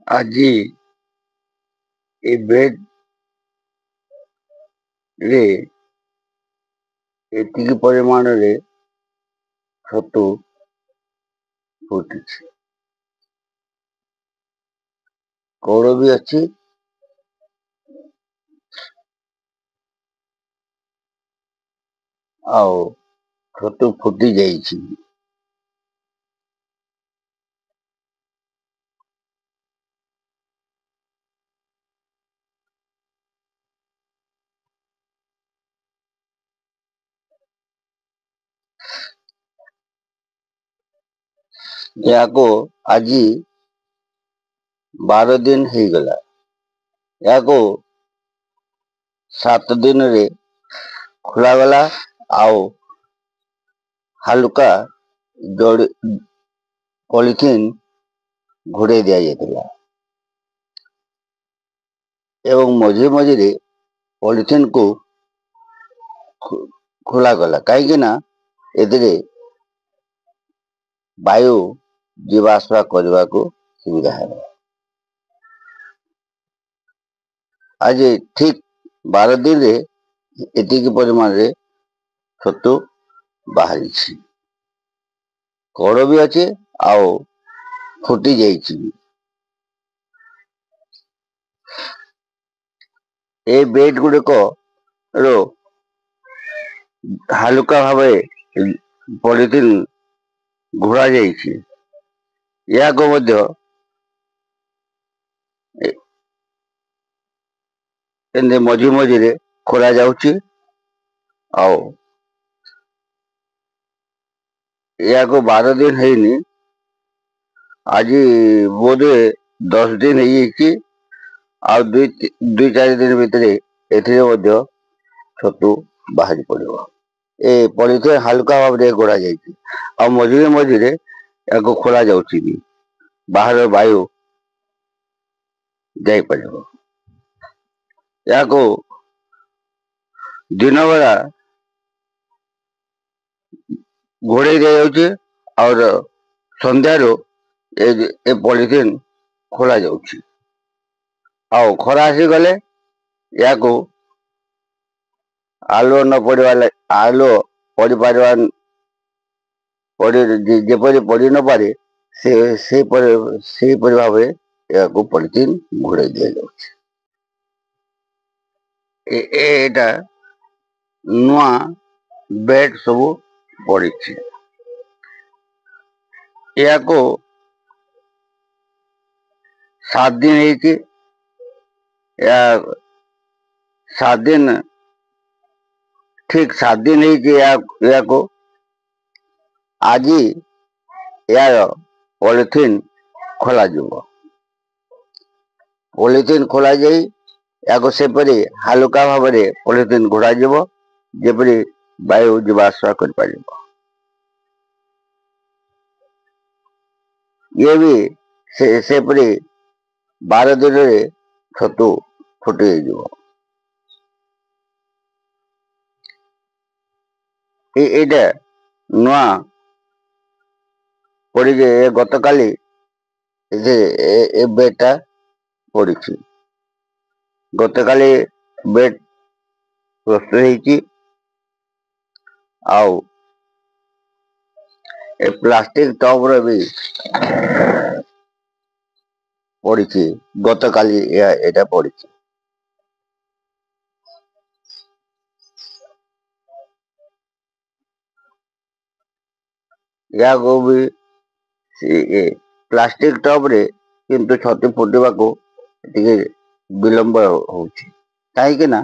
ଆଜି ଏ ବେଡ୍ ରେ ଏତିକି ପରିମାଣରେ ଛତୁ ଫୁଟିଛି। କଉଳ ବି ଅଛି, ଆଉ ଛତୁ ଫୁଟି ଯାଇଛି। ଏହାକୁ ଆଜି 12 ଦିନ ହେଇଗଲା। ଏହାକୁ 7 ଦିନରେ ଖୋଲାଗଲା ଆଉ ହାଲୁକା ପଲିଥିନ୍ ଘୋଡ଼େଇ ଦିଆଯାଇଥିଲା ଏବଂ ମଝିରେ ମଝିରେ ପଲିଥିନ୍କୁ ଖୋଲାଗଲା, କାହିଁକି ନା ଏଥିରେ ବାୟୁ ଯିବା ଆସିବା କରିବାକୁ ସୁବିଧା ହେବ। ଆଜି ଠିକ୍ 12 ଦିନରେ ଏତିକି ପରିମାଣରେ ଛତୁ ବାହାରିଛି। କଢ଼ ବି ଅଛି ଆଉ ଫୁଟି ଯାଇଛି। ଏ ବେଡ୍ ଗୁଡ଼ିକ ର ହାଲୁକା ଭାବରେ ପଲିଥିନ୍ ଘୋଡ଼ା ଯାଇଛି। ଏହାକୁ ମଧ୍ୟ ଏମିତି ମଝି ମଝିରେ ଖୋଲା ଯାଉଛି ଆଉ ଏହାକୁ 12 ଦିନ ହେଇନି, ଆଜି ବୋଧେ 10 ଦିନ ହେଇଯାଇଛି। ଆଉ 2-4 ଦିନ ଭିତରେ ଏଥିରେ ମଧ୍ୟ ଛତୁ ବାହାରି ପଡ଼ିବ। ଏ ପଲିଥିନ୍ ହାଲୁକା ଭାବରେ ଘୋଡ଼ା ଯାଇଛି ଆଉ ମଝିରେ ମଝିରେ ଏହାକୁ ଖୋଲା ଯାଉଛି ବି, ବାହାର ବାୟୁ ଯାଇପାରିବ। ଏହାକୁ ଦିନ ବେଳା ଘୋଡ଼େଇ ଦିଆଯାଉଛି ଆଉ ସନ୍ଧ୍ୟାରୁ ଏ ପଲିଥିନ୍ ଖୋଲା ଯାଉଛି। ଆଉ ଖରା ଆସିଗଲେ ଏହାକୁ ଆଲୁଅ ନ ପଡ଼ିବା ଆଲୁଅ ପଡ଼ିପାରିବା ଯେପରି ପଡ଼ି ନପାରେ ସେହିପରି ଭାବରେ ଏହାକୁ ପଲିଥିନ୍ ଘୋଡ଼େଇ ଦିଆଯାଉଛି। ଏଇଟା ନୂଆ ବେଡ୍ ସବୁ ପଡ଼ିଛି। ଏହାକୁ 7 ଦିନ ହେଇଛି। ଏହା 7 ଦିନ ଠିକ୍ 7 ଦିନ ହେଇଛି ଏହାକୁ ଆଜି ଏହାର ପଲିଥିନ୍ ଖୋଲାଯିବ। ପଲିଥିନ୍ ଖୋଲାଯାଇ ଏହାକୁ ସେପରି ହାଲୁକା ଭାବରେ ପଲିଥିନ୍ ଘୋଡ଼ାଯିବ, ଯେପରି ବାୟୁ ଯିବା ଆସିବା କରିପାରିବ। ଇଏ ବି ସେପରି 12 ଦିନରେ ଛତୁ ଫୁଟି ହେଇଯିବ। ଏଇଟା ନୂଆ ପଡ଼ିଛି। ଗତକାଲି ଏ ବେଡ୍ ଟା ପଡ଼ିଛି। ଗତକାଲି ବେଡ୍ ପ୍ରସ୍ତୁତ ହେଇଛି ଆଉ ଏ ପ୍ଲାଷ୍ଟିକ ଟବ୍ ର ବି ପଡ଼ିଛି। ଗତକାଲି ଏଇଟା ପଡ଼ିଛି। ଏହାକୁ ବି ପ୍ଲାଷ୍ଟିକ ଟବ୍ ରେ କିନ୍ତୁ ଛତୁ ଫୁଟିବାକୁ ଟିକେ ବିଳମ୍ବ ହଉଛି, କାହିଁକି ନା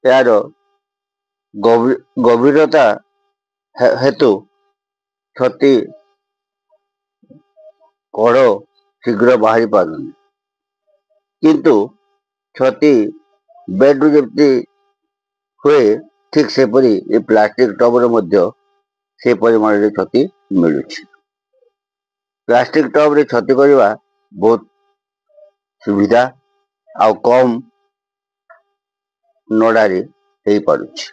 ଏହାର ଗଭୀରତା ହେତୁ ଛତୁ କଢ଼ ଶୀଘ୍ର ବାହାରି ପାରୁନି। କିନ୍ତୁ ଛତୁ ବେଡ୍ ରୁ ଯେମିତି ହୁଏ, ଠିକ୍ ସେପରି ଏ ପ୍ଲାଷ୍ଟିକ ଟବ୍ ରେ ମଧ୍ୟ ସେ ପରିମାଣରେ ଛତୁ ମିଳୁଛି। ପ୍ଲାଷ୍ଟିକ ଟବ୍ ରେ ଛତୁ କରିବା ବହୁତ ସୁବିଧା ଆଉ କମ୍ ନଡ଼ାରେ ହେଇପାରୁଛି।